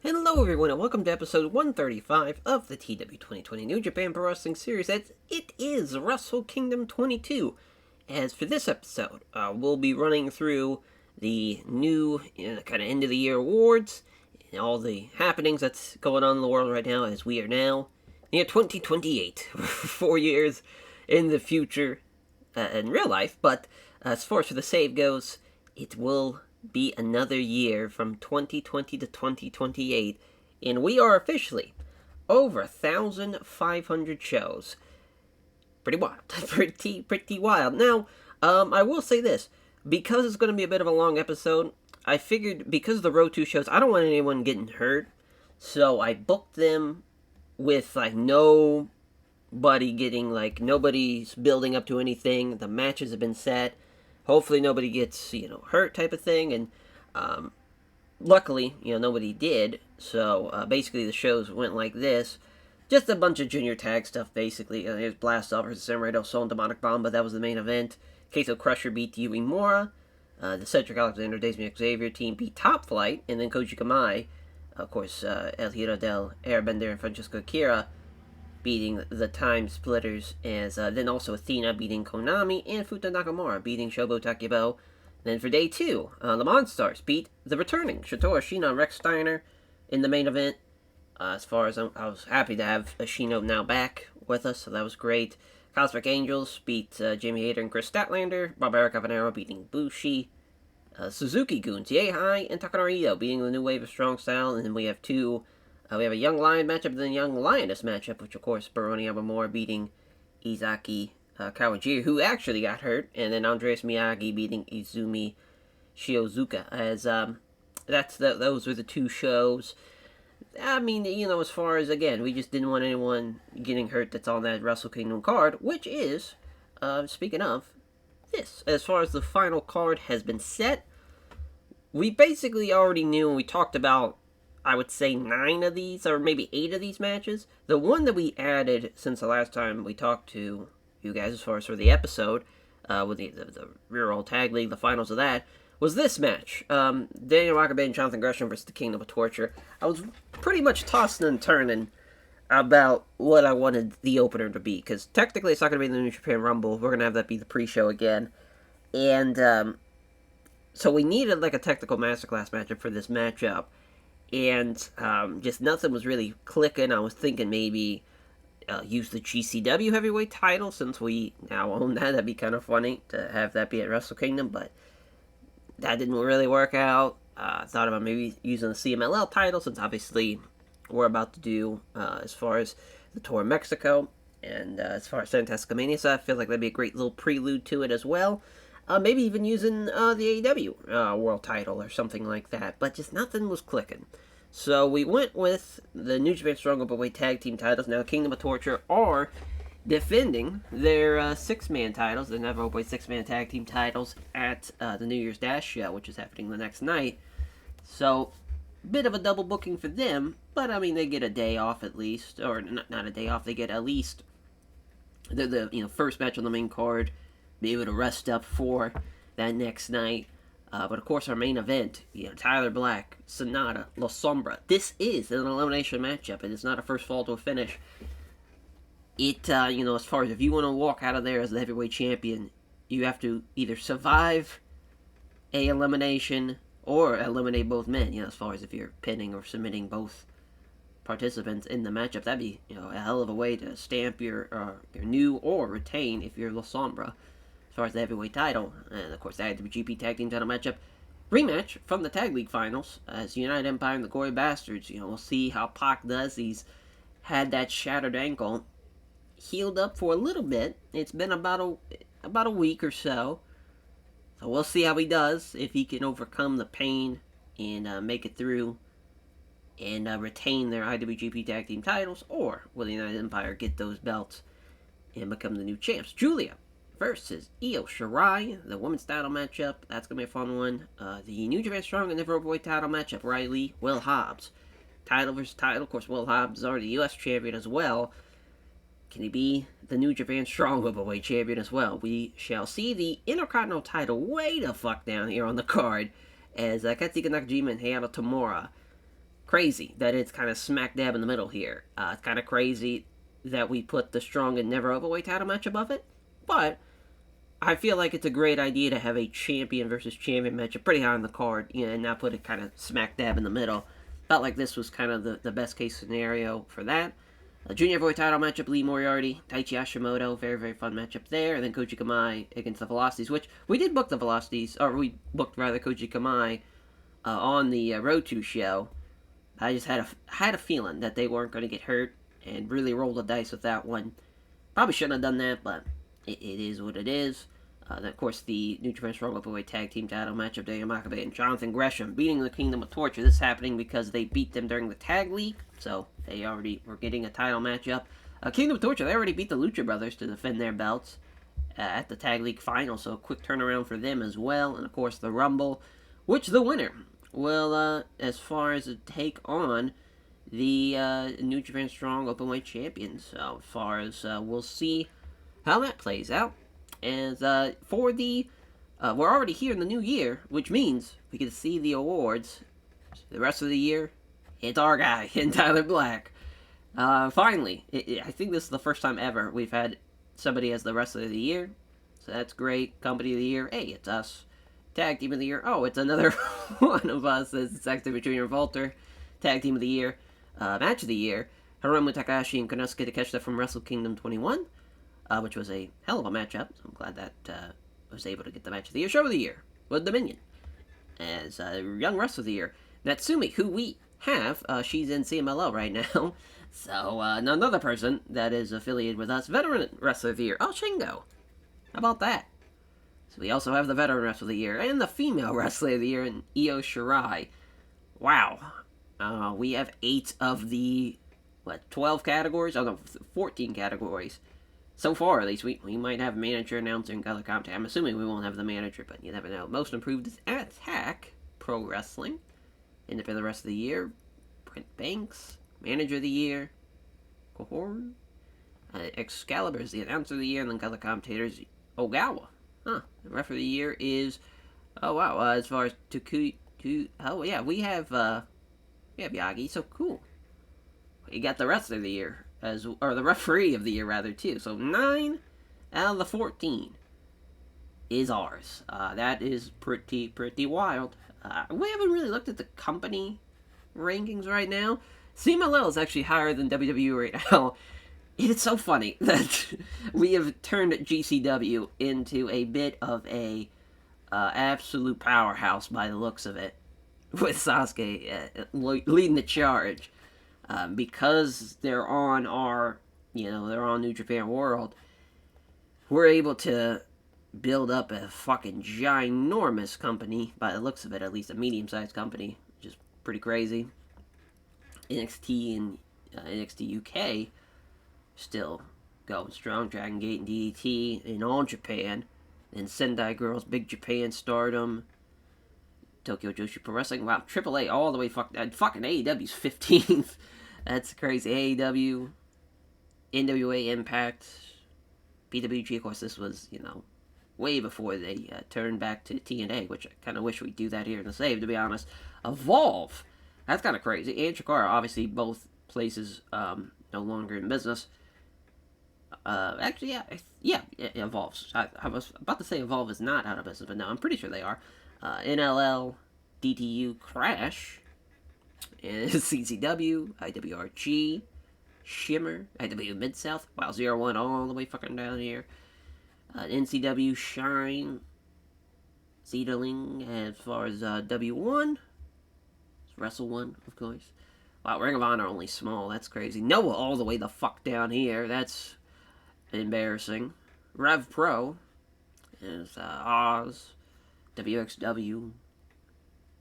Hello everyone and welcome to episode 135 of the TEW 2020 New Japan Pro Wrestling Series. It is Wrestle Kingdom 22. As for this episode, we'll be running through the new kind of end of the year awards and all the happenings that's going on in the world right now as we are now near 2028. 4 years in the future in real life, but as far as for the save goes, it will be another year from 2020 to 2028, and we are officially over 1,500 shows. Pretty wild. pretty wild. Now, I will say this. Because it's going to be a bit of a long episode, I figured because of the Road 2 shows, I don't want anyone getting hurt, so I booked them with, nobody's building up to anything. The matches have been set. Hopefully nobody gets, hurt type of thing, and luckily, nobody did, so basically the shows went like this. Just a bunch of junior tag stuff, basically. There's Blast Off versus Samurai Del Sol and Demonic Bomba, that was the main event. Queso Crusher beat Yui Mora. The Cedric Alexander Daisy Xavier team beat Top Flight, and then Koji Kamai, of course, El Hiro del Airbender and Francesco Akira beating the Time Splitters, as then also Athena beating Konami, and Futa Nakamura beating Shobo Takebo. Then for day 2, the Monstars beat the returning Shito Ashino and Rex Steiner in the main event. As far as I was happy to have Ashino now back with us, so that was great. Cosmic Angels beat Jamie Hayter and Chris Statlander. Barbaric Habanero beating Bushi. Suzuki-gun, Tie and Takanori Ito beating the New Wave of Strong Style. And then we have we have a Young Lion matchup and then a Young Lioness matchup, which of course Baroni Abamura beating Izaki Kawajiri, who actually got hurt, and then Andreas Miyagi beating Izumi Shiozuka. As those were the 2 shows. I mean, as far as, again, we just didn't want anyone getting hurt that's on that Wrestle Kingdom card, which is, speaking of, this. As far as the final card has been set, we basically already knew, and we talked about, I would say 9 of these, or maybe 8 of these matches. The one that we added since the last time we talked to you guys, as far as for the episode, with the Rear Roll Tag League, the finals of that, was this match. Daniel Wakabe and Jonathan Gresham versus the Kingdom of Torture. I was pretty much tossing and turning about what I wanted the opener to be, because technically it's not going to be the New Japan Rumble. We're going to have that be the pre-show again. And so we needed a technical masterclass matchup for this matchup. And just nothing was really clicking. I was thinking maybe use the GCW heavyweight title, since we now own that. That'd be kind of funny to have that be at Wrestle Kingdom, but that didn't really work out. I thought about maybe using the CMLL title, since obviously we're about to do as far as the tour of Mexico, and as far as Fantastica Mania, so I feel like that'd be a great little prelude to it as well. Maybe even using the AEW world title or something like that, but just nothing was clicking. So we went with the New Japan Strong Openweight Tag Team titles. Now Kingdom of Torture are defending their 6-man titles, the Never Openweight 6-man tag team titles, at the New Year's Dash show, which is happening the next night. So, bit of a double booking for them, but I mean, they get a day off at least, or not a day off, they get at least the first match on the main card, be able to rest up for that next night. But of course, our main event, Tyler Black, Sonata, La Sombra. This is an elimination matchup. It is not a first fall to a finish. It, as far as if you want to walk out of there as the heavyweight champion, you have to either survive a elimination or eliminate both men. As far as if you're pinning or submitting both participants in the matchup, that'd be a hell of a way to stamp your new or retain if you're La Sombra. As far as the heavyweight title, and of course the IWGP Tag Team title matchup rematch from the Tag League Finals as United Empire and the Gory Bastards. We'll see how Pac does. He's had that shattered ankle healed up for a little bit. It's been about a week or so. So we'll see how he does, if he can overcome the pain and make it through and retain their IWGP Tag Team titles, or will the United Empire get those belts and become the new champs. Julia versus Io Shirai, the women's title matchup. That's going to be a fun one. The New Japan Strong and Never Openweight title matchup. Riley, Will Hobbs. Title versus title. Of course, Will Hobbs is already the U.S. champion as well. Can he be the New Japan Strong Openweight champion as well? We shall see. The Intercontinental title way the fuck down here on the card, as Katsuhiko Nakajima and Hayato Tamura crazy that it's kind of smack dab in the middle here. It's kind of crazy that we put the strong and never overweight title match above it, but I feel like it's a great idea to have a champion versus champion matchup pretty high on the card, and not put it kind of smack dab in the middle. Felt like this was kind of the best case scenario for that. A junior heavyweight title matchup, Lee Moriarty, Taichi Hashimoto, very, very fun matchup there. And then Koji Kamai against the Velocities, which we did book the Velocities, or we booked rather Koji Kamai on the Road to show. I just had a feeling that they weren't going to get hurt, and really rolled the dice with that one. Probably shouldn't have done that, but it is what it is. Then, of course, the New Japan Strong Openweight Tag Team title matchup, Daniel Makabe and Jonathan Gresham beating the Kingdom of Torture. This is happening because they beat them during the Tag League, so they already were getting a title matchup. Kingdom of Torture, they already beat the Lucha Brothers to defend their belts at the Tag League final, so a quick turnaround for them as well. And, of course, the Rumble, which the winner will, as far as a take on the New Japan Strong Openweight Champions. So, as far as we'll see how that plays out. And for the, we're already here in the new year, which means we get to see the awards. The rest of the year, it's our guy, in Tyler Black. Finally, I think this is the first time ever we've had somebody as the Wrestler of the Year. So that's great. Company of the Year, hey, it's us. Tag Team of the Year, oh, it's another one of us. It's Zack Sabre Jr. and Walter. Tag Team of the Year. Match of the Year, Hiromu Takahashi and Konosuke Takeshita from Wrestle Kingdom 21. Which was a hell of a matchup, so I'm glad that I was able to get the Match of the Year. Show of the Year with Dominion. As Young Wrestler of the Year, Natsumi, who we have, she's in CMLL right now. So, another person that is affiliated with us, Veteran Wrestler of the Year, Shingo. How about that? So we also have the Veteran Wrestler of the Year, and the Female Wrestler of the Year in Io Shirai. Wow. We have 8 of the, 12 categories? Oh, no, 14 categories. So far, at least, we might have manager, announcer, and color commentary. I'm assuming we won't have the manager, but you never know. Most improved is Attack Pro Wrestling. Independent Rest of the Year, Brent Banks. Manager of the Year, Kohor. Excalibur is the Announcer of the Year, and then color commentators, Ogawa. The Ref of the Year is, oh wow, as far as oh yeah, we have Yagi, so cool. You got the Wrestler of the Year. Or the Referee of the Year, rather, too. So 9 out of the 14 is ours. That is pretty wild. We haven't really looked at the company rankings right now. CMLL is actually higher than WWE right now. It's so funny that we have turned GCW into a bit of a absolute powerhouse by the looks of it, with Sasuke leading the charge. Because they're on they're on New Japan World, we're able to build up a fucking ginormous company, by the looks of it, at least a medium-sized company, which is pretty crazy. NXT and NXT UK still going strong, Dragon Gate and DDT in all Japan, and Sendai Girls, Big Japan Stardom, Tokyo Joshi Pro Wrestling, wow, AAA all the way, fucking AEW's 15th. That's crazy. AEW, NWA Impact, PWG, of course, this was, way before they turned back to TNA, which I kind of wish we'd do that here in the save, to be honest. Evolve, that's kind of crazy. And Chikara, obviously, both places no longer in business. Actually, yeah, it Evolves. I was about to say Evolve is not out of business, but no, I'm pretty sure they are. NLL, DTU, Crash, and CCW, IWRG, Shimmer, IW Mid-South, wow, 0-1 all the way fucking down here. NCW, Shine, Zedaling, as far as W1, Wrestle 1, of course. Wow, Ring of Honor only small, that's crazy. Noah all the way the fuck down here, that's embarrassing. Rev Pro is Oz, WXW,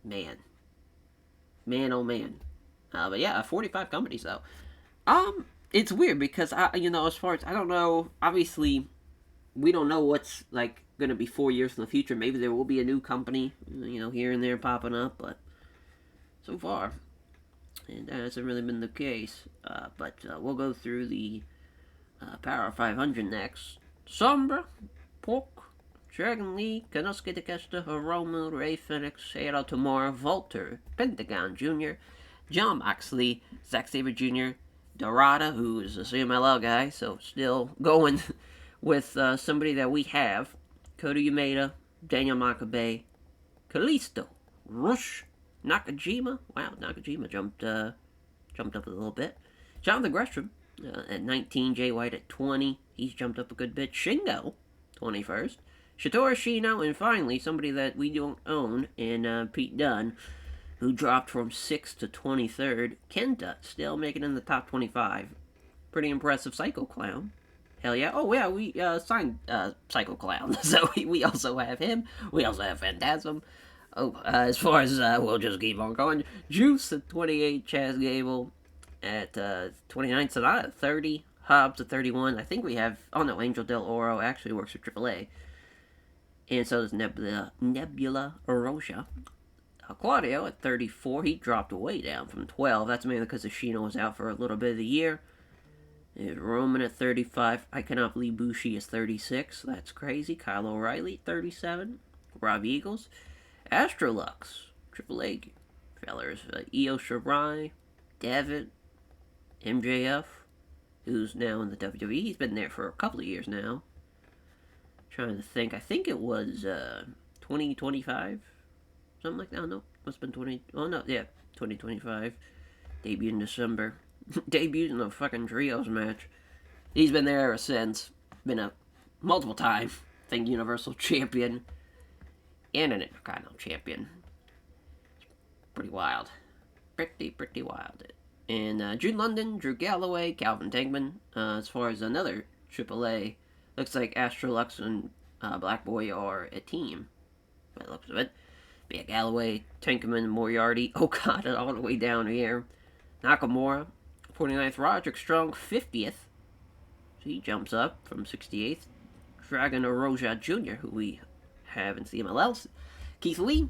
man oh man. But yeah, 45 companies though. It's weird because as far as I don't know, obviously we don't know what's gonna be 4 years in the future. Maybe there will be a new company, here and there popping up, but so far, and that hasn't really been the case. But we'll go through the Power 500 next. Sombra, Pork, Dragon Lee, Konosuke Takeshita, Hiromu, Ray Phoenix, Eiro Tamura, Volter, Pentagon Jr., John Moxley, Zack Sabre Jr., Dorada, who is a CMLL guy, so still going with somebody that we have. Kota Umeda, Daniel Makabe, Kalisto, Rush, Nakajima. Wow, Nakajima jumped up a little bit. Jonathan Gresham at 19, Jay White at 20. He's jumped up a good bit. Shingo, 21st. Shitoru Shino, and finally, somebody that we don't own, and Pete Dunne, who dropped from 6th to 23rd. Kenta, still making it in the top 25. Pretty impressive. Psycho Clown. Hell yeah. Oh, yeah, we signed Psycho Clown, so we also have him. We also have Phantasm. Oh, as far as, we'll just keep on going. Juice at 28, Chaz Gable at 29, Sonata at 30, Hobbs at 31. I think we have, oh no, Angel Del Oro actually works for AAA. And so does Nebula Oroja. Claudio at 34, he dropped way down from 12. That's mainly because Ashino was out for a little bit of the year. And Roman at 35. I cannot believe Bushi is 36. That's crazy. Kyle O'Reilly, 37. Rob Eagles. Astrolux, AAA fellers. Io Shirai, Devitt, MJF, who's now in the WWE. He's been there for a couple of years now. Trying to think. I think it was 2025. Something like that. No, must have been 20. Oh, no, yeah, 2025. Debuted in December. Debuted in a fucking trios match. He's been there ever since. Been a multiple time, I think, Universal Champion and an Intercontinental Champion. Pretty wild. Pretty wild. And Drew London, Drew Galloway, Calvin Tankman. As far as another AAA, looks like Astrolux and Black Boy are a team, by the looks of it. But yeah, Galloway, Tankman, Moriarty, Okada all the way down here. Nakamura, 49th. Roderick Strong, 50th. So he jumps up from 68th. Dragon Oroja Jr., who we have in CMLL. Keith Lee,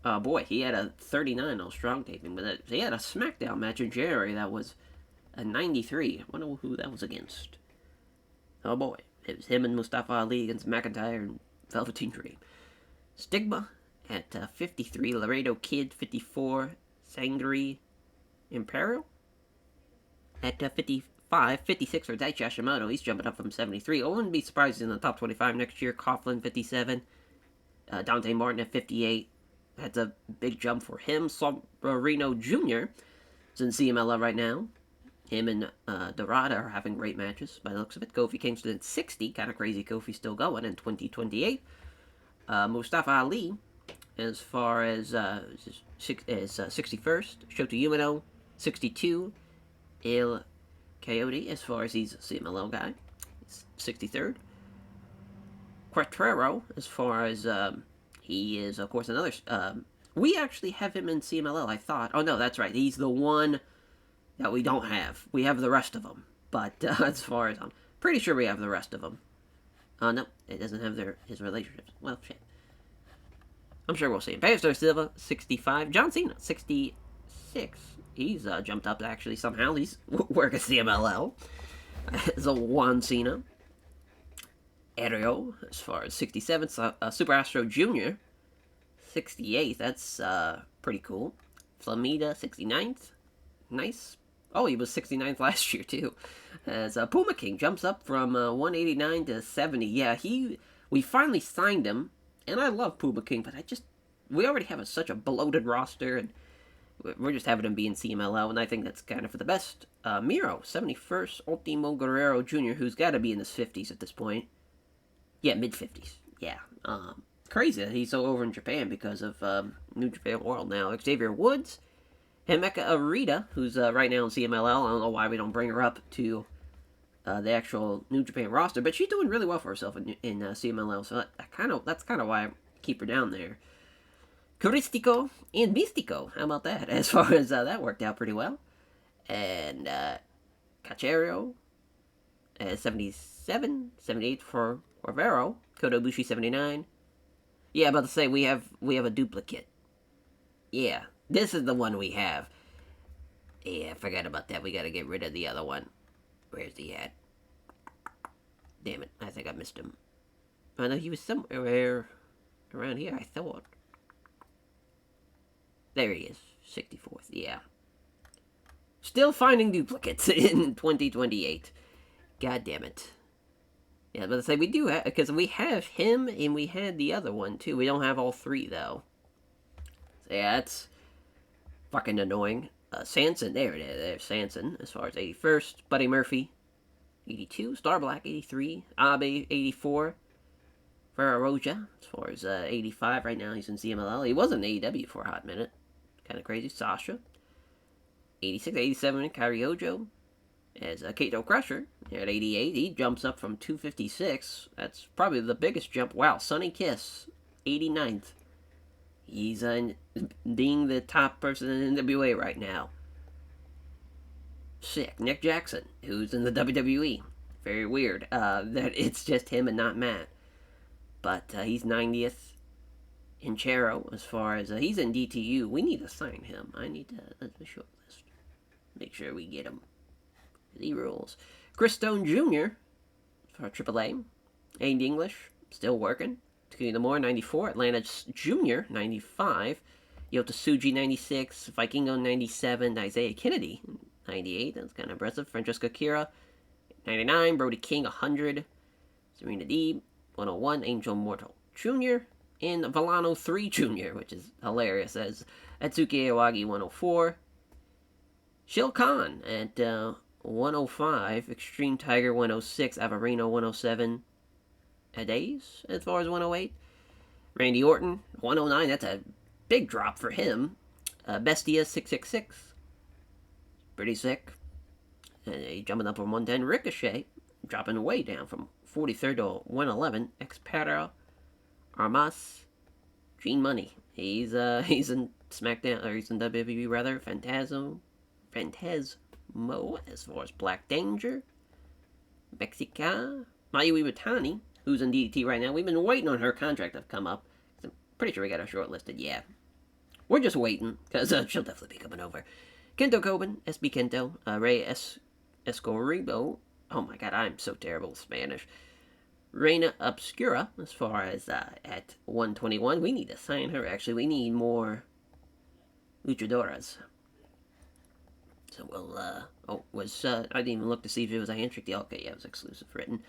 boy, he had a 39 on Strong taping, but he had a SmackDown match in January that was a 93. I wonder who that was against. Oh boy, it was him and Mustafa Ali against McIntyre and Velveteen Dream. Stigma at 53, Laredo Kid 54, Sangri Imperial at 55, 56 for Daichi Hashimoto. He's jumping up from 73. I wouldn't be surprised in the top 25 next year. Coughlin 57, Dante Martin at 58. That's a big jump for him. Reno Jr. is in CMLL right now. Him and Dorada are having great matches by the looks of it. Kofi Kingston at 60. Kind of crazy Kofi still going in 2028. Mustafa Ali, as far as 61st. Shota Umino, 62. Il Coyote, as far as he's a CMLL guy, 63rd. Quattrero, as far as he is, of course, another. We actually have him in CMLL, I thought. Oh, no, that's right. He's the one that we don't have. We have the rest of them. But as far as I'm pretty sure we have the rest of them. No, it doesn't have his relationships. Well, shit. I'm sure we'll see him. Pedro Silva, 65. John Cena, 66. He's jumped up, actually, somehow. He's working CMLL. As a Juan Cena. Ario, as far as 67. Super Astro Jr., 68th. That's pretty cool. Flamita, 69th. Nice. Oh, he was 69th last year, too. As Puma King jumps up from 189 to 70. Yeah, we finally signed him. And I love Puma King, but we already have such a bloated roster, and we're just having him be in CMLL, and I think that's kind of for the best. Miro, 71st, Ultimo Guerrero Jr., who's got to be in his 50s at this point. Yeah, mid-50s. Yeah. Crazy that he's so over in Japan because of New Japan World now. Xavier Woods, Himeka Arita, who's right now in CMLL. I don't know why we don't bring her up to the actual New Japan roster, but she's doing really well for herself in CMLL, so that's kind of why I keep her down there. Caristico and Mystico, how about that? As far as that worked out pretty well. And Cacherio, 77, 78 for Rivero. Kota Ibushi, 79. Yeah, about to say we have a duplicate. Yeah, this is the one we have. Yeah, I forgot about that. We gotta get rid of the other one. Where's he at? Damn it, I think I missed him. I know he was somewhere around here, I thought. There he is, 64th, yeah. Still finding duplicates in 2028. God damn it. Yeah, but I say we do have, because we have him and we had the other one too. We don't have all three though. So yeah, that's fucking annoying. Sanson, there it is. There's Sanson as far as 81st. Buddy Murphy, 82. Star Black, 83. Abe, 84. Ferraroja, as far as 85 right now. He's in CMLL. He was in AEW for a hot minute. Kind of crazy. Sasha, 86, 87. Kariojo as Kato Crusher at 88. He jumps up from 256. That's probably the biggest jump. Wow. Sonny Kiss, 89th. He's being the top person in NWA right now. Sick. Nick Jackson, who's in the WWE. Very weird that it's just him and not Matt. But he's 90th. Hinchero, as far as he's in DTU. We need to sign him. I need to, let's short list. Make sure we get him. He rules. Chris Stone Jr. for AAA. Aiden English, still working. Takeda Moore, 94. Atlanta Jr., 95. Yota Tsuji, 96. Vikingo, 97. Isaiah Kennedy, 98. That's kind of impressive. Francesca Kira, 99. Brody King, 100. Serena Deeb, 101. Angel Mortal Jr. And Volano 3 Jr., which is hilarious, as Atsuki Iwagi, 104. Shil Khan at 105. Extreme Tiger, 106. Avarino, 107. Days as far as 108. Randy Orton, 109. That's a big drop for him. Bestia, 666. Pretty sick. And he's jumping up from 110. Ricochet, dropping way down from 43rd to 111. Expera, Armas, Gene Money. He's in SmackDown, or he's in WWE rather. Phantasmo, as far as Black Danger. Mexica, Mayu Iwatani, who's in DDT right now. We've been waiting on her contract to come up. I'm pretty sure we got her shortlisted. Yeah. We're just waiting, because she'll definitely be coming over. Kento Coben, SB Kento, Rey Escoribo. Oh my god, I'm so terrible with Spanish. Reina Obscura, as far as at 121. We need to sign her, actually. We need more luchadoras. So we'll, I didn't even look to see if it was a handshake deal. Okay, yeah, it was exclusive written.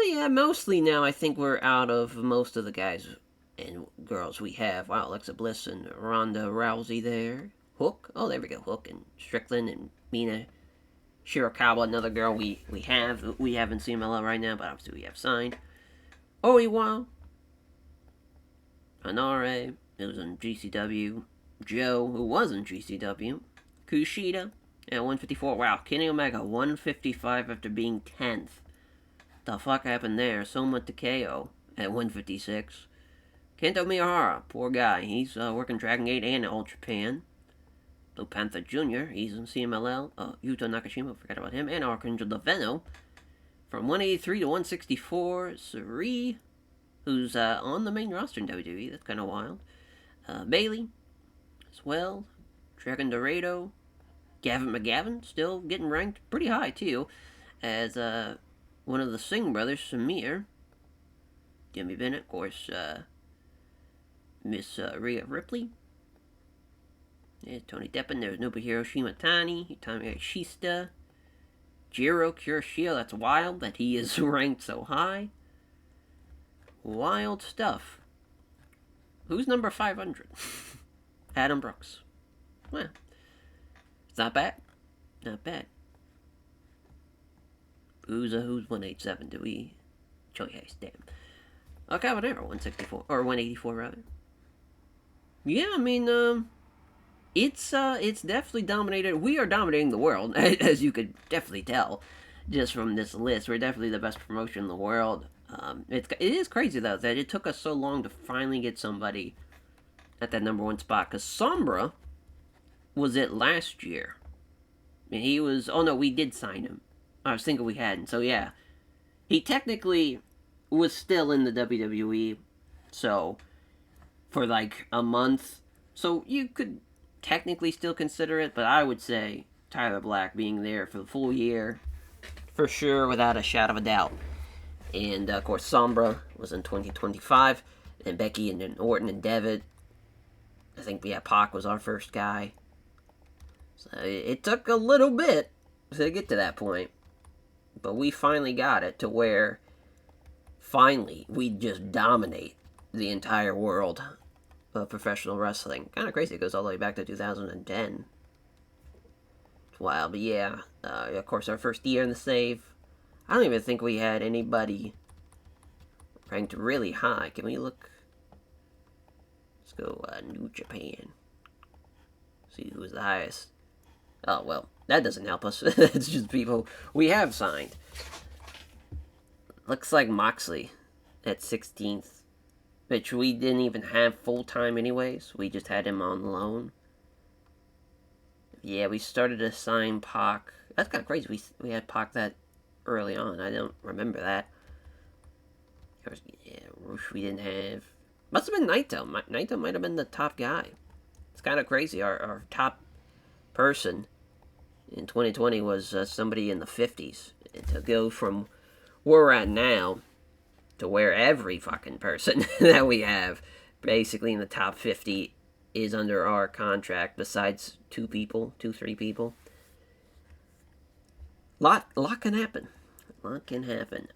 Yeah, mostly now I think we're out of most of the guys and girls we have. Wow, Alexa Bliss and Ronda Rousey there. Hook. Oh, there we go. Hook and Strickland and Mina Shirakawa, another girl we have in CMLL right now, but obviously we have signed. Oiwa. Hanare, who was in GCW. Joe, who was in GCW. Kushida at 154. Wow, Kenny Omega, 155 after being 10th. The fuck happened there? Soma Takeo at 156. Kento Miyahara, poor guy. He's working Dragon Gate and All Japan. Blue Panther Jr., he's in CMLL. Yuto Nakashima, forgot about him. And Archangel Daveno. From 183 to 164. Suri, who's on the main roster in WWE. That's kind of wild. Bailey, as well. Dragon Dorado. Gavin McGavin, still getting ranked pretty high, too. As, one of the Singh brothers, Samir. Jimmy Bennett, of course, Miss Rhea Ripley. There's Tony Deppen. There's Nobuhiro Shimatani. Utami Shista. Jiro Kurashio. That's wild that he is ranked so high. Wild stuff. Who's number 500? Adam Brooks. Well, it's not bad. Not bad. Who's 187? Do we? Joey Hayes, damn. Okay, whatever. 164 or 184 rather. Yeah, I mean, it's definitely dominated. We are dominating the world, as you could definitely tell, just from this list. We're definitely the best promotion in the world. It is crazy though that it took us so long to finally get somebody at that number one spot. Cause Sombra was it last year. And he was. Oh no, we did sign him. I was thinking we hadn't. So yeah, he technically was still in the WWE. So for like a month. So you could technically still consider it, but I would say Tyler Black being there for the full year, for sure, without a shadow of a doubt. And of course, Sombra was in 2025, and Becky and then Orton and Devitt. I think Pac was our first guy. So it took a little bit to get to that point, but we finally got it to where finally we just dominate the entire world of professional wrestling. Kind of crazy. It goes all the way back to 2010. It's wild, but yeah. Of course, our first year in the save. I don't even think we had anybody ranked really high. Can we look? Let's go New Japan. See who was the highest. Oh, well, that doesn't help us. It's just people we have signed. Looks like Moxley at 16th, which we didn't even have full-time anyways. We just had him on loan. Yeah, we started to sign Pac. That's kind of crazy. We had Pac that early on. I don't remember that. Yeah, Roosh we didn't have. Must have been Naito. Naito might have been the top guy. It's kind of crazy. Our top person in 2020 was somebody in the 50s. And to go from where we're at now to where every fucking person that we have basically in the top 50 is under our contract, besides 3 people. Lot can happen. Lot can happen.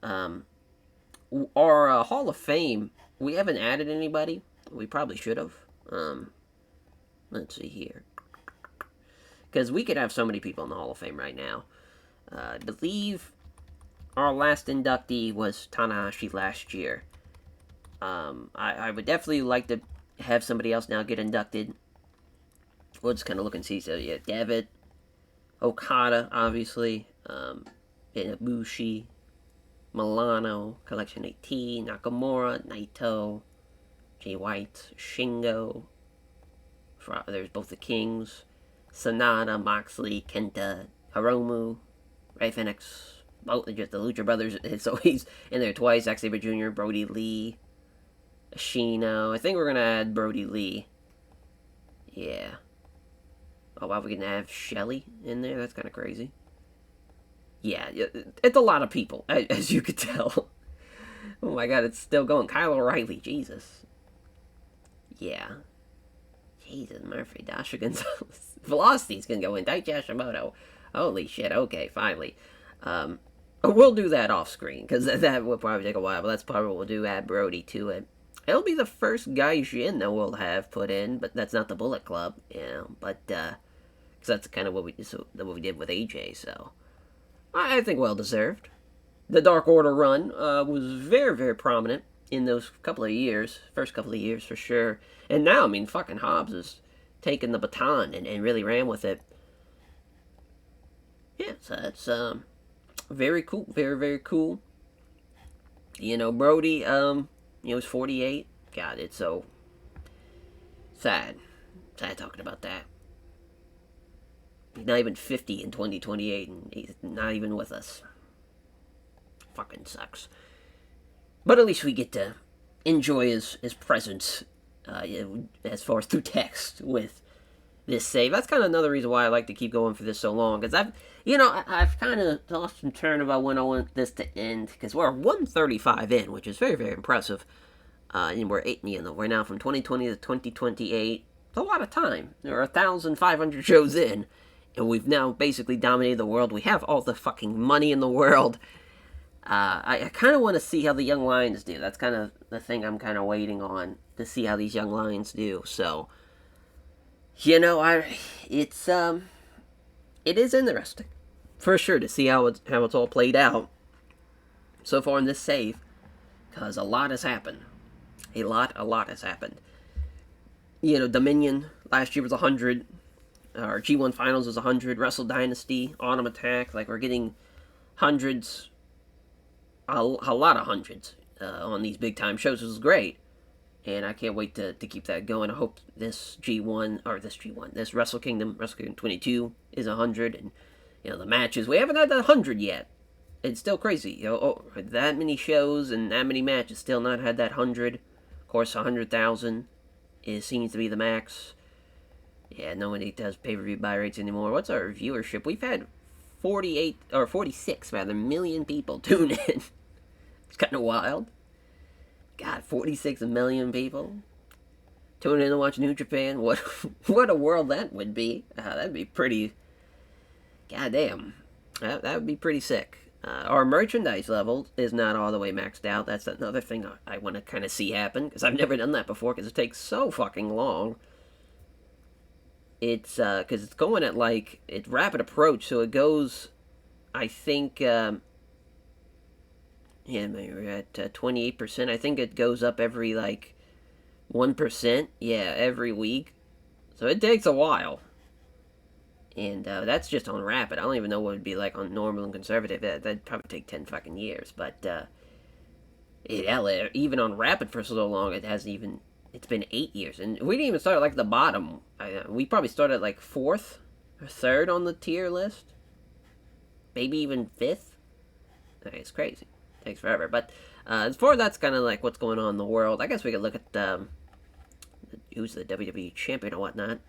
Our Hall of Fame, we haven't added anybody. We probably should have. Let's see here. Because we could have so many people in the Hall of Fame right now. I believe our last inductee was Tanahashi last year. I would definitely like to have somebody else now get inducted. We'll just kind of look and see. So, yeah, Devitt, Okada, obviously, Ibushi, Milano, Collection 18, Nakamura, Naito, Jay White, Shingo. There's both the Kings, Sonata, Moxley, Kenta, Hiromu, Ray Phoenix, both just the Lucha Brothers. So he's in there twice. Zack Sabre Jr., Brody Lee, Ashino. I think we're gonna add Brody Lee. Yeah. Oh wow, we can have Shelly in there. That's kind of crazy. Yeah, it's a lot of people, as you could tell. Oh my god, it's still going. Kyle O'Reilly, Jesus. Yeah. Jesus, Murphy, Dasha Gonzalez. Velocity's gonna go in. Daichi Hashimoto. Holy shit, okay, finally. We'll do that off screen, because that will probably take a while, but that's probably what we'll do, add Brody to it. It'll be the first Gaijin that we'll have put in, but that's not the Bullet Club, you know, but, because that's kind of what we did with AJ, so. I think well-deserved. The Dark Order run was very, very prominent in those first couple of years for sure. And now, I mean, fucking Hobbs has taken the baton and really ran with it. Yeah, so that's very cool. Very, very cool. You know, Brody, he's 48. God, it's so sad. Sad talking about that. He's not even 50 in 2028, and he's not even with us. Fucking sucks. But at least we get to enjoy his presence, as far as through text with this save. That's kind of another reason why I like to keep going for this so long, because I've kind of lost some turn about when I want this to end, because we're 135 in, which is very, very impressive. And we're now from 2020 to 2028. It's a lot of time. There are 1,500 shows in. And we've now basically dominated the world. We have all the fucking money in the world. I kind of want to see how the Young Lions do. That's kind of the thing I'm kind of waiting on, to see how these Young Lions do. So, it is interesting, for sure, to see how it's all played out so far in this save, because a lot has happened. A lot has happened. Dominion last year was 100. Our G1 Finals was 100. Wrestle Dynasty, Autumn Attack. Like, we're getting hundreds, a lot of hundreds on these big-time shows, which is great. And I can't wait to keep that going. I hope this Wrestle Kingdom 22 is 100. And, the matches, we haven't had that 100 yet. It's still crazy. That many shows and that many matches, still not had that 100. Of course, 100,000 seems to be the max. Yeah, nobody does pay-per-view buy rates anymore. What's our viewership? We've had 46 million people tune in. It's kind of wild. God, 46 million people. tune in to watch New Japan. What what a world that would be. That'd be pretty. Goddamn, that would be pretty sick. Our merchandise level is not all the way maxed out. That's another thing I want to kind of see happen because I've never done that before because it takes so fucking long. It's because it's going at like it's rapid approach, so it goes. I think. Yeah, we're at 28%. I think it goes up every like 1%. Yeah, every week. So it takes a while. And that's just on rapid. I don't even know what it would be like on normal and conservative. That'd probably take 10 fucking years. But even on rapid for so long, it's been 8 years. And we didn't even start at like the bottom. We probably started at like 4th or 3rd on the tier list. Maybe even 5th. It's crazy. Takes forever. But as far as that's kind of like what's going on in the world, I guess we could look at who's the WWE champion or whatnot.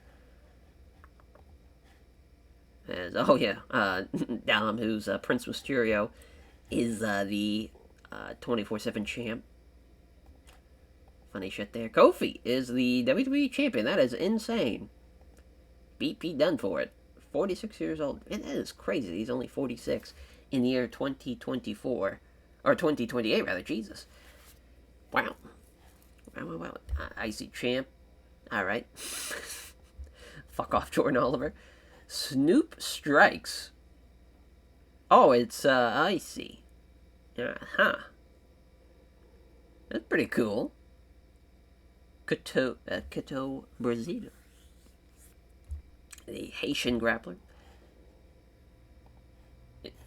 Dom, who's Prince Mysterio, is the 24/7 champ. Funny shit there. Kofi is the WWE champion. That is insane. Beat Pete Dunne for it. 46 years old. Man, that is crazy. He's only 46 in the year 2024. Or 2028, rather. Jesus. Wow. Wow. IC champ. Alright. Fuck off, Jordan Oliver. Snoop Strikes. Oh, it's, icy. Uh-huh. That's pretty cool. Cato Brazil. The Haitian grappler.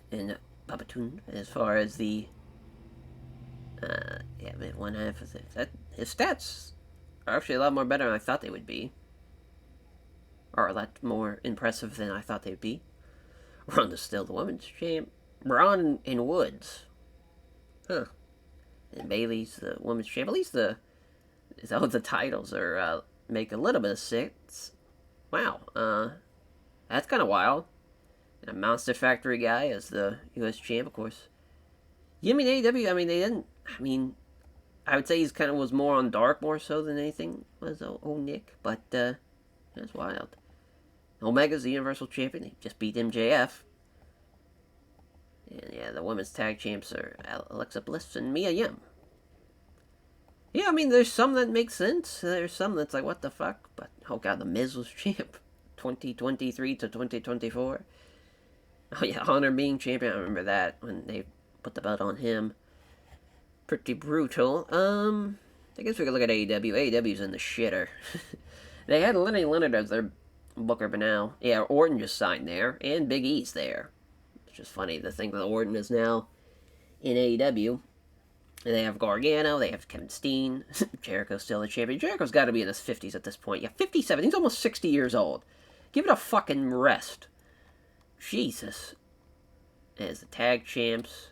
And Babatun, as far as the, one half of it. His stats are actually a lot more better than I thought they would be. Or a lot more impressive than I thought they'd be. Ronda's still the women's champ. Braun and Woods. Huh. And Bayley's the women's champ. At least the titles are, make a little bit of sense. Wow. That's kind of wild. And a Monster Factory guy as the U.S. champ, of course. Yeah, I mean, AEW, they didn't, I would say he's kind of was more on Dark more so than anything was old Nick. But, that's wild. Omega's the Universal Champion. He just beat MJF. And yeah, the women's tag champs are Alexa Bliss and Mia Yim. Yeah, there's some that make sense. There's some that's like, what the fuck? But, oh god, the Miz was champ. 2023 to 2024. Oh yeah, Honor being champion. I remember that when they put the belt on him. Pretty brutal. I guess we could look at AEW. AEW's in the shitter. They had Lenny Leonard as their booker, but now, yeah, Orton just signed there, and Big E's there. It's just funny to think that Orton is now in AEW. And they have Gargano, they have Kevin Steen, Jericho's still the champion. Jericho's got to be in his 50s at this point. Yeah, 57. He's almost 60 years old. Give it a fucking rest. Jesus. As the tag champs,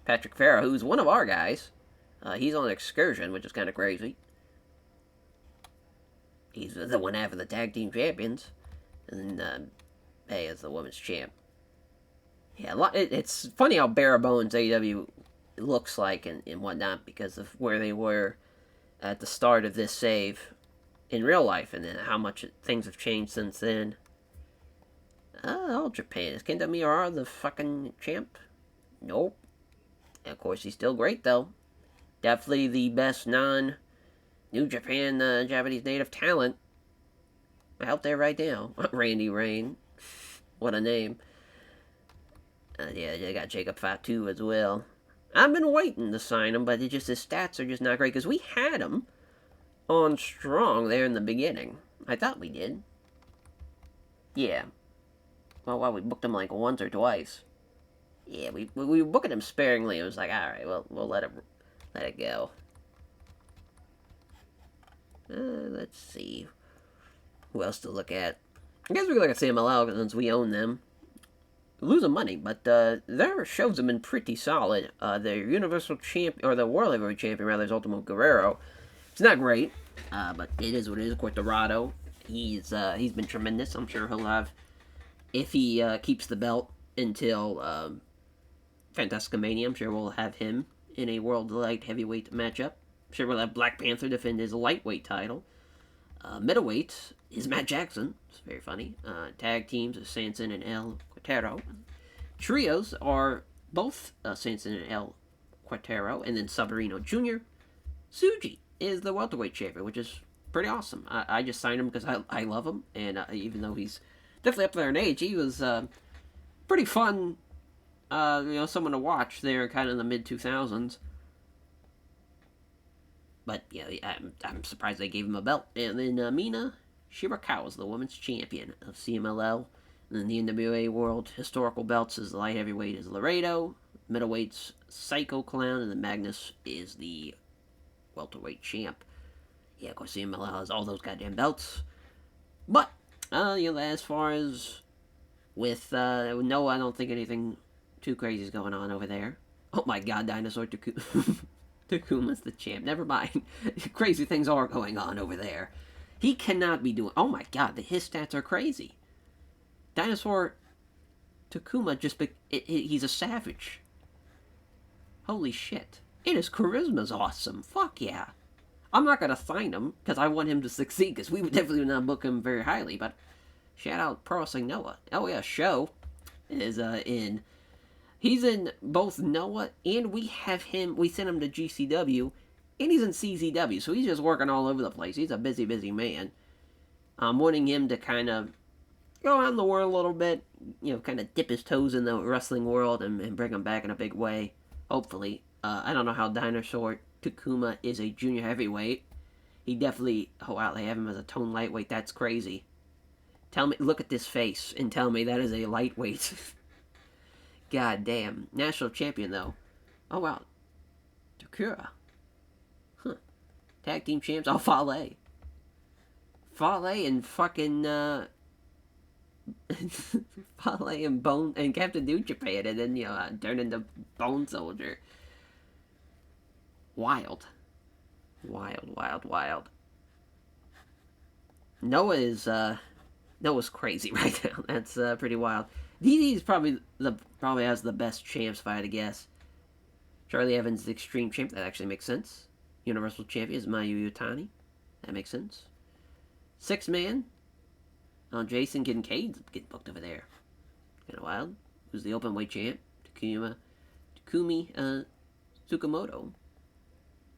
Patrick Farrow, who's one of our guys. He's on an excursion, which is kind of crazy. He's the one half of the tag team champions. And then, Bay is the women's champ. Yeah, it's funny how bare bones AEW looks like and whatnot because of where they were at the start of this save in real life and then how much things have changed since then. All Japan. Is Kenta Miyahara the fucking champ? Nope. And of course, he's still great, though. Definitely the best non-New Japan Japanese native talent out there right now. Randy Rain. What a name. Yeah, they got Jacob Fatu as well. I've been waiting to sign him, but his stats are just not great, because we had him on Strong there in the beginning. I thought we did. Yeah. Well, we booked him like once or twice. Yeah, we were booking him sparingly. It was like, alright, well, we'll let it go. Let's see. Who else to look at? I guess we can look at CMLL, since we own them. Losing money, but their shows have been pretty solid. The Universal Champion, or the World Heavyweight Champion, rather, is Ultimo Guerrero. It's not great, but it is what it is. Of course, Dorado, he's been tremendous. I'm sure he'll have, if he keeps the belt until Fantastica Mania, I'm sure we'll have him in a World Light Heavyweight matchup. I'm sure we'll have Black Panther defend his lightweight title. Middleweight is Matt Jackson. It's very funny. Tag teams is Sanson and El Cuatero. Trios are both Sanson and El Cuatero, and then Sabarino Jr. Suji is the welterweight champion, which is pretty awesome. I just signed him because I love him, and even though he's definitely up there in age, he was pretty fun. Someone to watch there, kind of in the mid 2000s. But yeah, I'm surprised they gave him a belt. And then Mina Shirakawa is the women's champion of CMLL. And then the NWA World Historical Belts is the light heavyweight is Laredo. Middleweight's Psycho Clown. And then Magnus is the welterweight champ. Yeah, of course, CMLL has all those goddamn belts. But, as far as with Noah, I don't think anything too crazy is going on over there. Oh my god, Dinosaur Takuma's the champ. Never mind. Crazy things are going on over there. He cannot be doing... Oh my god, his stats are crazy. Dinosaur Takuma he's a savage. Holy shit. And his charisma's awesome. Fuck yeah. I'm not going to sign him because I want him to succeed because we would definitely not book him very highly. But shout out Pro Wrestling Noah. Oh yeah, Show is in... He's in both Noah, and we sent him to GCW, and he's in CZW, so he's just working all over the place. He's a busy, busy man. I'm wanting him to kind of go out in the world a little bit, kind of dip his toes in the wrestling world and bring him back in a big way, hopefully. I don't know how Dinosaur Takuma is a junior heavyweight. He definitely, oh wow, they have him as a tone lightweight. That's crazy. Look at this face, and tell me that is a lightweight. God damn. National champion, though. Oh, wow. Takura. Huh. Tag team champs. Oh, Fale. Fale and fucking, Fale and Bone, and Captain New Japan, and then, turn into Bone Soldier. Wild. Wild. Noah's crazy right now. That's, pretty wild. DD's probably has the best champs, if I had to guess. Charlie Evans, the Extreme Champ. That actually makes sense. Universal Champion is Mayu Utani. That makes sense. Six Man. Jason Kincaid's getting booked over there. Kind of wild. Who's the Open Weight Champ? Takumi Tsukamoto.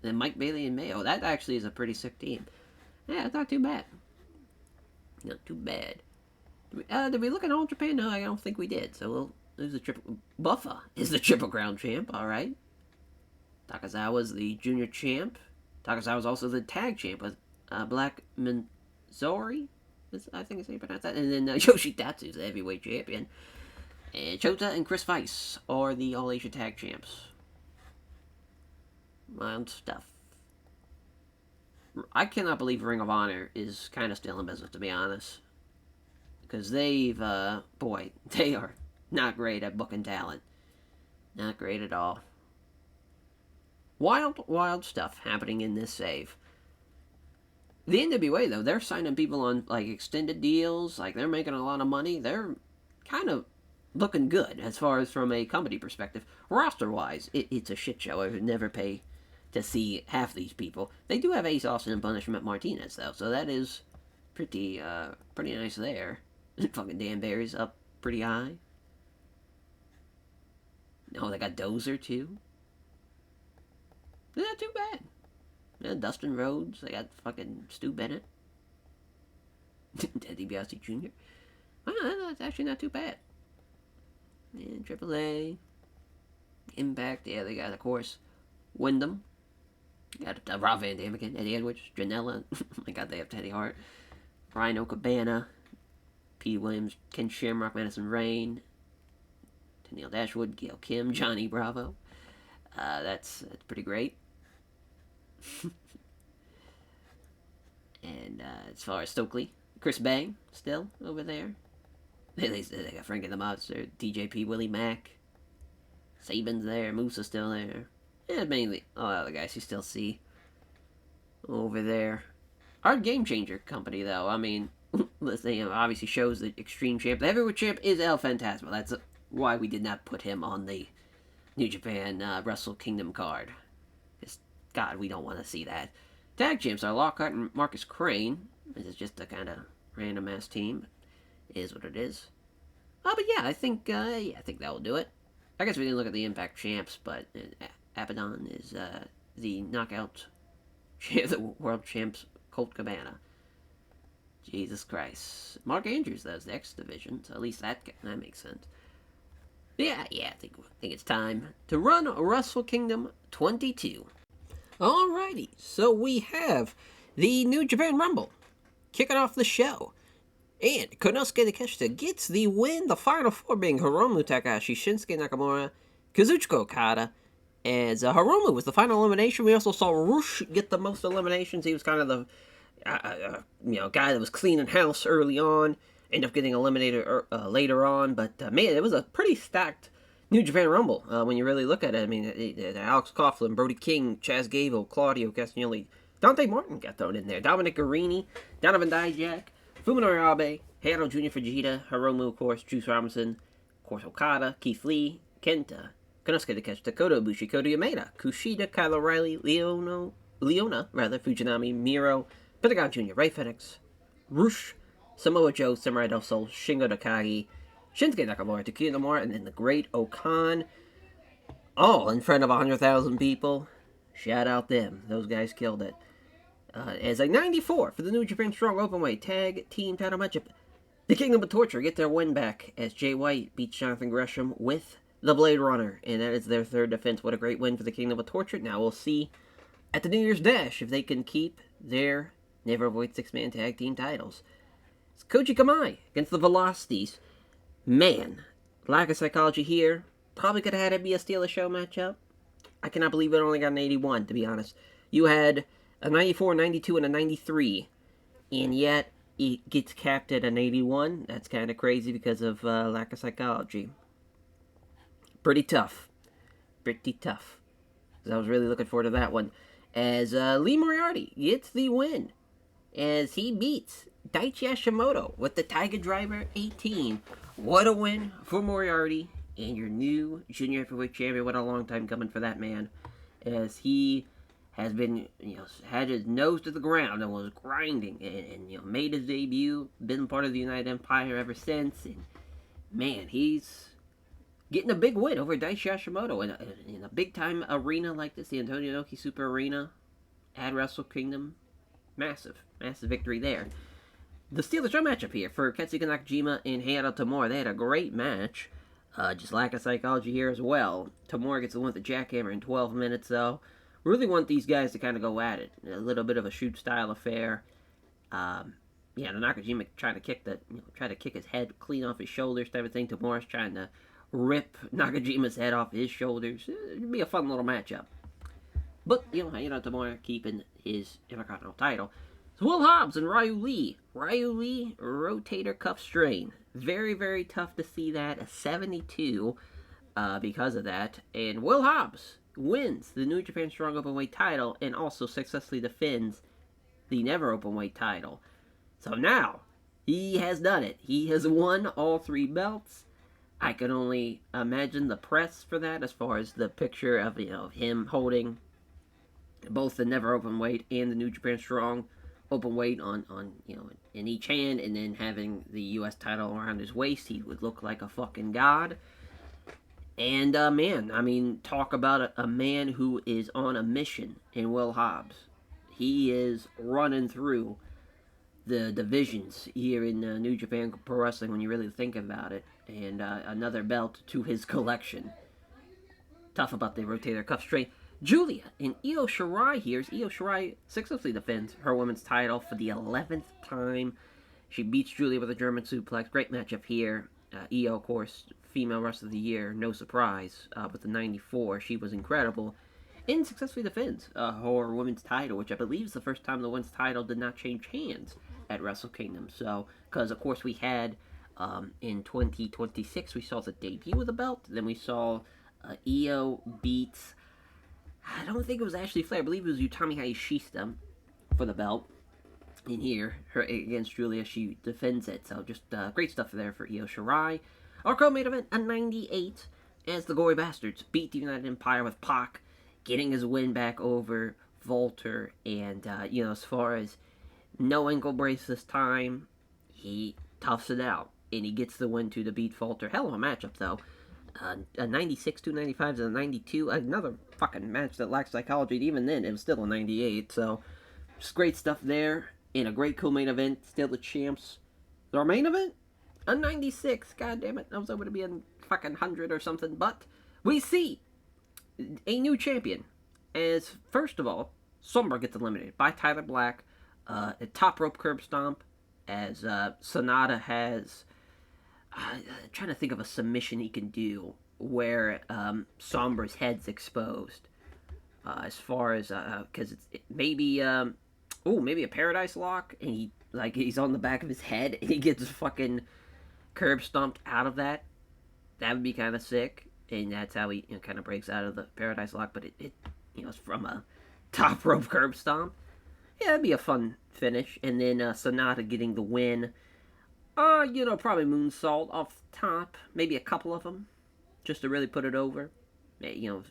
Then Mike Bailey and Mayo. That actually is a pretty sick team. Yeah, it's not too bad. Not too bad. Did we look at All Japan? No, I don't think we did. So there's the triple. Buffa is the Triple Crown champ. All right. Takazawa's the junior champ. Takazawa's also the tag champ with Black Manzori. I think is how you pronounce that. And then Yoshitatsu's the heavyweight champion. And Chota and Chris Weiss are the All Asia tag champs. Wild stuff. I cannot believe Ring of Honor is kind of still in business, to be honest. Because they are not great at booking talent. Not great at all. Wild stuff happening in this save. The NWA, though, they're signing people on, extended deals. They're making a lot of money. They're kind of looking good as far as from a company perspective. Roster-wise, it's a shit show. I would never pay to see half these people. They do have Ace Austin and Punishment Martinez, though, so that is pretty nice there. Fucking Danbury's up pretty high. Oh, they got Dozer, too. Not too bad. Yeah, Dustin Rhodes. They got fucking Stu Bennett. Ted DiBiase Jr. Oh, that's actually not too bad. And AAA. Impact. Yeah, they got, of course, Wyndham. Got Rob Van Dam again. Eddie Edwards. Janela. Oh my god, they have Teddy Hart. Rhino Cabana. P. Williams, Ken Shamrock, Madison Rain, Tennille Dashwood, Gail Kim, Johnny Bravo. That's pretty great. And as far as Stokely, Chris Bang still over there. They got Frankie the Monster, DJP, Willie Mack, Saban's there, Moose's still there. Yeah, mainly all the other guys you still see over there. Our Game Changer company, though, I mean, obviously shows the Extreme Champ. The Heavyweight Champ is El Fantasma. That's why we did not put him on the New Japan Wrestle Kingdom card. God, we don't want to see that. Tag Champs are Lockhart and Marcus Crane. This is just a kind of random ass team. It is what it is. But yeah, I think that will do it. I guess we didn't look at the Impact champs, but Abaddon is the knockout the world champs Colt Cabana. Jesus Christ. Mark Andrews does the X division, so at least that makes sense. Yeah, I think it's time to run Wrestle Kingdom 22. Alrighty, so we have the New Japan Rumble kicking off the show. And Konosuke Takeshita gets the win, the final four being Hiromu Takahashi, Shinsuke Nakamura, Kazuchika Okada, as Hiromu was the final elimination. We also saw Rush get the most eliminations. He was kind of the guy that was cleaning house early on, ended up getting eliminated later on. But man, it was a pretty stacked New Japan Rumble when you really look at it. I mean, Alex Coughlin, Brody King, Chaz Gable, Claudio Castagnoli, Dante Martin got thrown in there, Dominic Garrini, Donovan Dijak, Fuminori Abe, Hayato Jr. Fujita, Hiromu, of course, Juice Robinson, of course, Okada, Keith Lee, Kenta, Konosuke Takeshita, Kota Ibushi, Kota Yamada, Kushida, Kyle O'Reilly, Leona, Fujinami, Miro, Pentagon Jr., Ray Phoenix, Rush, Samoa Joe, Samurai Del Sol, Shingo Takagi, Shinsuke Nakamura, Takuya Nomura, and then the Great Okan, all in front of 100,000 people. Shout out them. Those guys killed it. As a 94 for the New Japan Strong Openweight Tag Team title matchup, the Kingdom of Torture get their win back as Jay White beats Jonathan Gresham with the Blade Runner, and that is their third defense. What a great win for the Kingdom of Torture. Now we'll see at the New Year's Dash if they can keep their Never Avoid six-man tag team titles. It's Koji Kamai against the Velocities. Man, lack of psychology here. Probably could have had it be a Steal a Show matchup. I cannot believe it only got an 81, to be honest. You had a 94, 92, and a 93, and yet it gets capped at an 81. That's kind of crazy because of lack of psychology. Pretty tough. Because I was really looking forward to that one. As Lee Moriarty gets the win as he beats Daichi Hashimoto with the Tiger Driver 18. What a win for Moriarty and your new junior heavyweight champion. What a long time coming for that man, as he has been, had his nose to the ground and was grinding and made his debut, been part of the United Empire ever since, and man, he's getting a big win over Daichi Hashimoto in a big-time arena like this, the Antonio Inoki Super Arena at Wrestle Kingdom. Massive victory there. The Steal the Show matchup here for Katsuhiko Nakajima and Hayato Tamura. They had a great match. Just lack of psychology here as well. Tamura gets the win with the jackhammer in 12 minutes, though. Really want these guys to kind of go at it. A little bit of a shoot-style affair. The Nakajima trying to kick his head clean off his shoulders type of thing. Tamura's trying to rip Nakajima's head off his shoulders. It'd be a fun little matchup. But, Tamura keeping his Intercontinental title. So Will Hobbs and Ryu Lee. Ryu Lee, rotator cuff strain. Very, very tough to see that. A 72 because of that. And Will Hobbs wins the New Japan Strong Openweight title and also successfully defends the Never Openweight title. So now, he has done it. He has won all three belts. I can only imagine the press for that, as far as the picture of him holding both the Never Openweight and the New Japan Strong Openweight on in each hand, and then having the U.S. title around his waist. He would look like a fucking god. And talk about a man who is on a mission in Will Hobbs. He is running through the divisions here in New Japan Pro Wrestling when you really think about it, and another belt to his collection. Tough about the rotator cuff strain. Julia and Io Shirai here. Io Shirai successfully defends her women's title for the 11th time. She beats Julia with a German suplex. Great matchup here. Io, of course, female wrestler of the year, no surprise, with the 94. She was incredible. And successfully defends her women's title, which I believe is the first time the women's title did not change hands at Wrestle Kingdom. So, because of course we had in 2026, we saw the debut of the belt. Then we saw Io beats, I don't think it was Ashley Flair, I believe it was Utami Hayashishita for the belt. And here, her against Julia, she defends it. So just great stuff there for Io Shirai. Our co-main event, a 98, as the Gory Bastards beat the United Empire with Pac, getting his win back over Volter. And, as far as No ankle brace this time. He toughs it out, and he gets the win to defeat Falter. Hell of a matchup, though. A 96, 295 and a 92. Another fucking match that lacks psychology. Even then, it was still a 98. So, just great stuff there. In a great co-main event. Still the champs. Our main event? A 96. God damn it. I was hoping to be a fucking 100 or something. But we see a new champion. As, first of all, Sombra gets eliminated by Tyler Black. A top rope curb stomp. As Sonata has... I'm trying to think of a submission he can do where Sombra's head's exposed. As far as because maybe maybe a Paradise Lock, and he's on the back of his head and he gets fucking curb stomped out of that. That would be kind of sick, and that's how he kind of breaks out of the Paradise Lock. But it it's from a top rope curb stomp. Yeah, that'd be a fun finish, and then Sonata getting the win. Probably moonsault off the top. Maybe a couple of them. Just to really put it over.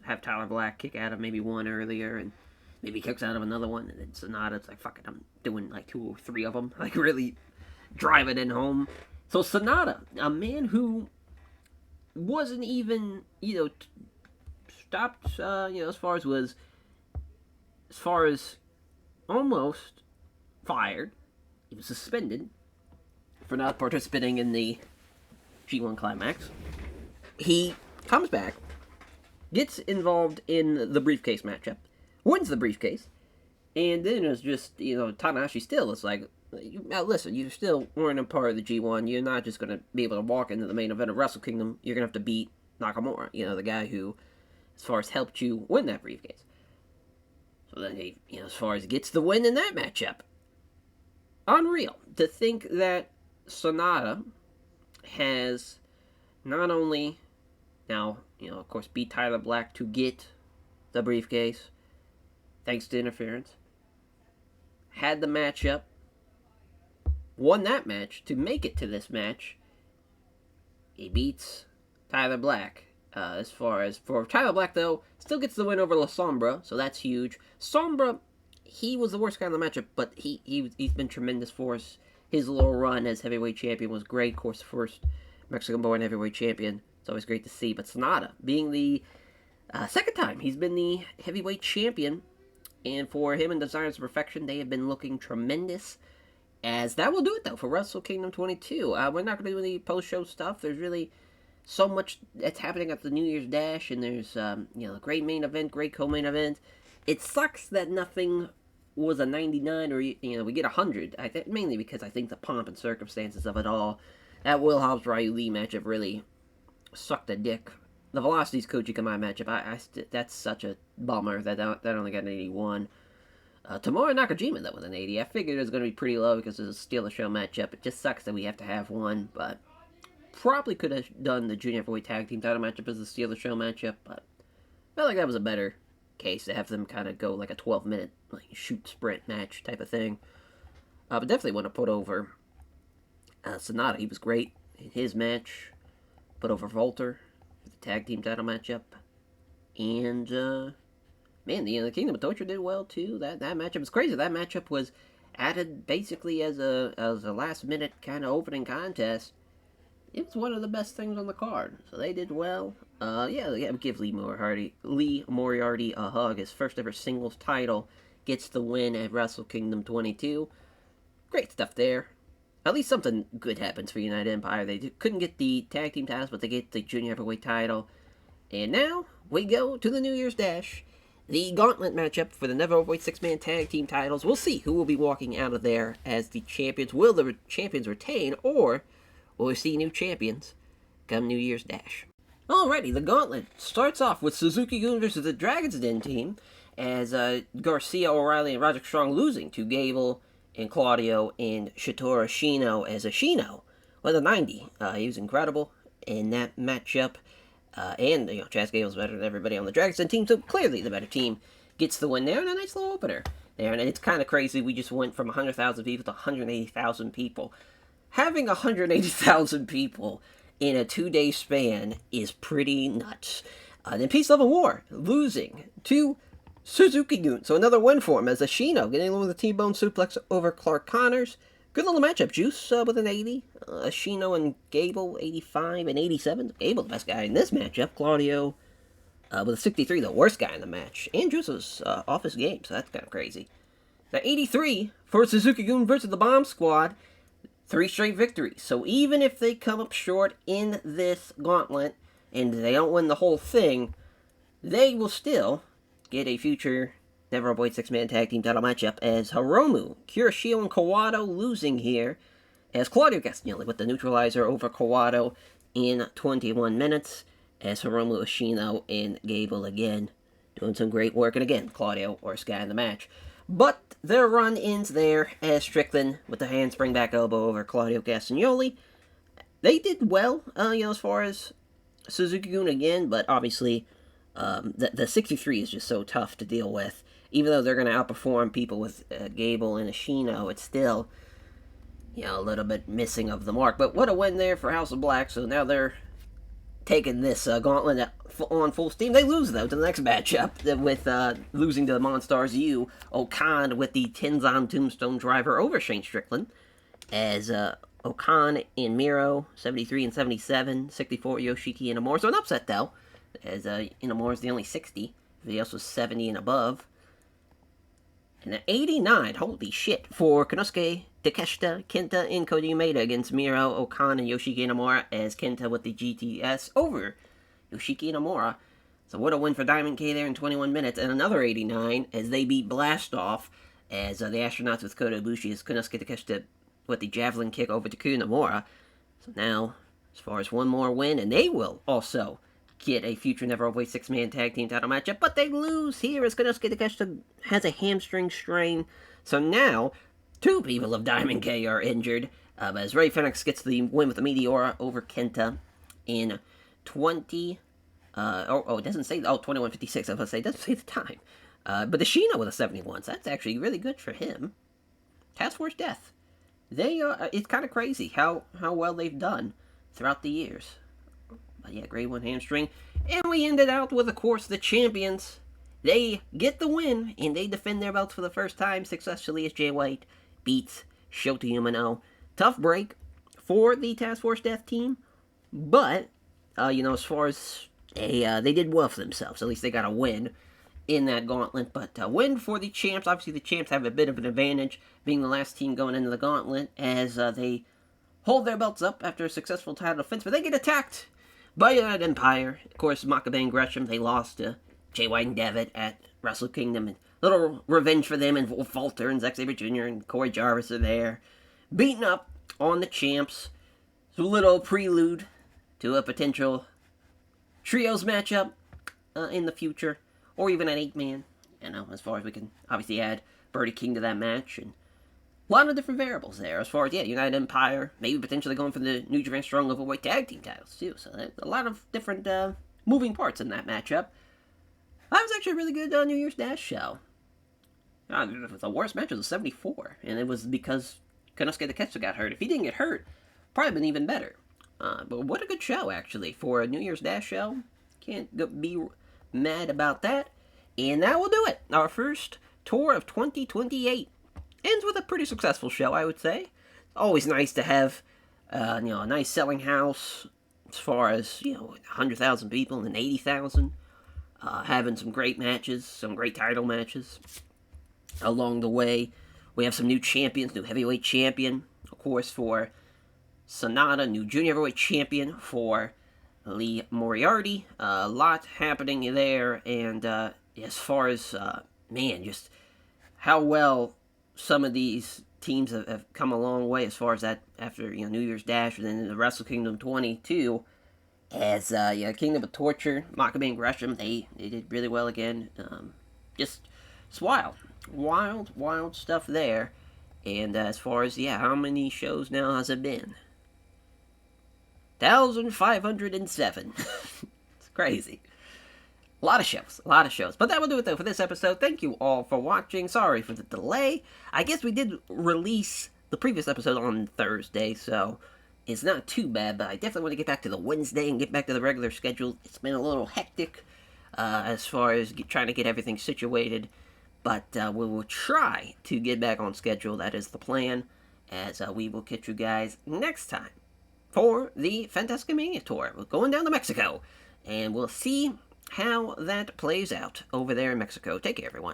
Have Tyler Black kick out of maybe one earlier. And maybe kicks out of another one. And then Sonata, it's like, fuck it, I'm doing like 2 or 3 of them. Like, really drive it in home. So Sonata, a man who wasn't even, stopped, as far as almost fired. He was suspended for not participating in the G1 Climax. He comes back, gets involved in the briefcase matchup, wins the briefcase, and then it's just, Tanahashi still is like, now listen, you still weren't a part of the G1, you're not just going to be able to walk into the main event of Wrestle Kingdom, you're going to have to beat Nakamura, the guy who, as far as helped you win that briefcase. So then he, as far as gets the win in that matchup, unreal to think that Sonata has not only now, of course, beat Tyler Black to get the briefcase, thanks to interference, had the matchup, won that match to make it to this match. He beats Tyler Black. As far as for Tyler Black, though, still gets the win over La Sombra, so that's huge. Sombra, he was the worst guy in the matchup, but he's been tremendous for us. His little run as heavyweight champion was great. Of course, first Mexican-born heavyweight champion. It's always great to see. But Sonata, being the second time he's been the heavyweight champion, and for him and Desires of Perfection, they have been looking tremendous. As that will do it, though, for Wrestle Kingdom 22. We're not going to do any post-show stuff. There's really so much that's happening at the New Year's Dash, and there's, a great main event, great co-main event. It sucks that nothing was a 99 or, we get 100. Mainly because I think the pomp and circumstances of it all. That Will Hobbs Ryu Lee matchup really sucked a dick. The Velocity's Koji Kamai matchup, that's such a bummer that only got an 81. Tamura Nakajima, though, with an 80. I figured it was going to be pretty low because it was a Steal the Show matchup. It just sucks that we have to have one, but probably could have done the Junior Heavyweight Tag Team title matchup as a Steal the Show matchup, but I felt like that was a better case to have them kind of go like a 12-minute shoot sprint match type of thing. But definitely want to put over Sonata. He was great in his match. Put over Volter for the tag team title matchup. And man, the Kingdom of Torture did well too. That matchup was crazy. That matchup was added basically as a last minute kind of opening contest. It was one of the best things on the card, so they did well. Give Lee Moriarty a hug. His first ever singles title gets the win at Wrestle Kingdom 22. Great stuff there. At least something good happens for United Empire. They couldn't get the tag team titles, but they get the junior heavyweight title. And now we go to the New Year's Dash. The gauntlet matchup for the Never Overweight 6-man tag team titles. We'll see who will be walking out of there as the champions. Will the champions retain, or will we see new champions come New Year's Dash? Alrighty, the gauntlet starts off with Suzuki-gun versus the Dragon's Den team, as Garcia, O'Reilly, and Roderick Strong losing to Gable and Claudio and Shotaro Ashino, as Ashino with a 90. He was incredible in that matchup. And Chaz Gable's better than everybody on the Dragon's Den team, so clearly the better team gets the win there, and a nice little opener there. And it's kind of crazy, we just went from 100,000 people to 180,000 people. Having 180,000 people in a 2-day span is pretty nuts. Then Peace, Love, and War losing to Suzuki-gun. So another win for him as Ashino getting along with the T-bone suplex over Clark Connors. Good little matchup. Juice with an 80. Ashino and Gable, 85 and 87. Gable, the best guy in this matchup. Claudio with a 63, the worst guy in the match. And Juice was off his game, so that's kind of crazy. The 83 for Suzuki-gun versus the Bomb Squad. 3 straight victories. So even if they come up short in this gauntlet and they don't win the whole thing, they will still get a future Never Avoid 6-man tag team title matchup as Hiromu, Kurashio, and Kawato losing here as Claudio Castagnoli with the neutralizer over Kawato in 21 minutes as Hiromu, Ashino, and Gable again doing some great work. And again, Claudio or Sky in the match. But their run ends there as Strickland with the handspring back elbow over Claudio Castagnoli. They did well, as far as Suzuki-gun again, but obviously the 63 is just so tough to deal with. Even though they're going to outperform people with Gable and Ashino, it's still, a little bit missing of the mark. But what a win there for House of Black. So now they're taking this gauntlet on full steam. They lose, though, to the next matchup with losing to the Monstars U. Okan with the Tenzan Tombstone Driver over Shane Strickland. As Okan and Miro, 73 and 77, 64 Yoshiki and Inamura. So an upset, though, as Inamura is the only 60. Everybody else was 70 and above. And an 89, holy shit, for Konosuke Takeshita, Kenta, and Kota Umeda against Miro, Okan, and Yoshiki Inamura as Kenta with the GTS over Yoshiki Inamura. So what a win for Diamond K there in 21 minutes. And another 89 as they beat Blast Off as the Astronauts with Kota Ibushi as Konosuke Takeshita with the Javelin Kick over Taku Nomura. So now, as far as one more win, and they will also get a future Never Avoid 6-man tag team title matchup, but they lose here as Konosuke Takeshita has a hamstring strain. So now, 2 people of Diamond K are injured, as Ray Phoenix gets the win with the Meteora over Kenta in 20, it doesn't say, 21:56, I was going to say, it doesn't say the time. But the Shino with a 71, so that's actually really good for him. Task Force Death. It's kind of crazy how well they've done throughout the years. But yeah, grade 1 hamstring. And we ended out with, of course, the champions. They get the win, and they defend their belts for the first time successfully as Jay White beats Shota Umino. Tough break for the Task Force Death team. But, as far as they did well for themselves. At least they got a win in that gauntlet. But a win for the champs. Obviously, the champs have a bit of an advantage, being the last team going into the gauntlet, as they hold their belts up after a successful title defense. But they get attacked by United Empire. Of course, Makabe and Gresham, they lost to Jay White and Devitt at Wrestle Kingdom. And little revenge for them, and Wolf Walter and Zack Sabre Jr. and Corey Jarvis are there, beating up on the champs. It's a little prelude to a potential trios matchup in the future, or even an 8-man, as far as we can obviously add Birdie King to that match. And a lot of different variables there as far as, United Empire, maybe potentially going for the New Japan Strong Overweight Tag Team titles, too. So a lot of different moving parts in that matchup. That was actually a really good New Year's Dash show. The worst match was a 74, and it was because Konosuke Takeshita got hurt. If he didn't get hurt, probably been even better. But what a good show, actually, for a New Year's Dash show. Can't be mad about that. And that will do it. Our first tour of 2028. Ends with a pretty successful show, I would say. Always nice to have, a nice selling house as far as, 100,000 people and then 80,000. Having some great matches, some great title matches along the way. We have some new champions, new heavyweight champion, of course, for Sonata, new junior heavyweight champion for Lee Moriarty. A lot happening there, and as far as, just how well some of these teams have come a long way as far as that after, New Year's Dash and then the Wrestle Kingdom 22. As, Kingdom of Torture, Makabe and Gresham, they did really well again. It's wild. Wild stuff there. And as far as, how many shows now has it been? 1,507. It's crazy. A lot of shows. But that will do it, though, for this episode. Thank you all for watching. Sorry for the delay. I guess we did release the previous episode on Thursday, so it's not too bad. But I definitely want to get back to the Wednesday and get back to the regular schedule. It's been a little hectic as far as trying to get everything situated. But we will try to get back on schedule. That is the plan. As we will catch you guys next time for the Fantastica Mania Tour. We're going down to Mexico. And we'll see how that plays out over there in Mexico. Take care, everyone.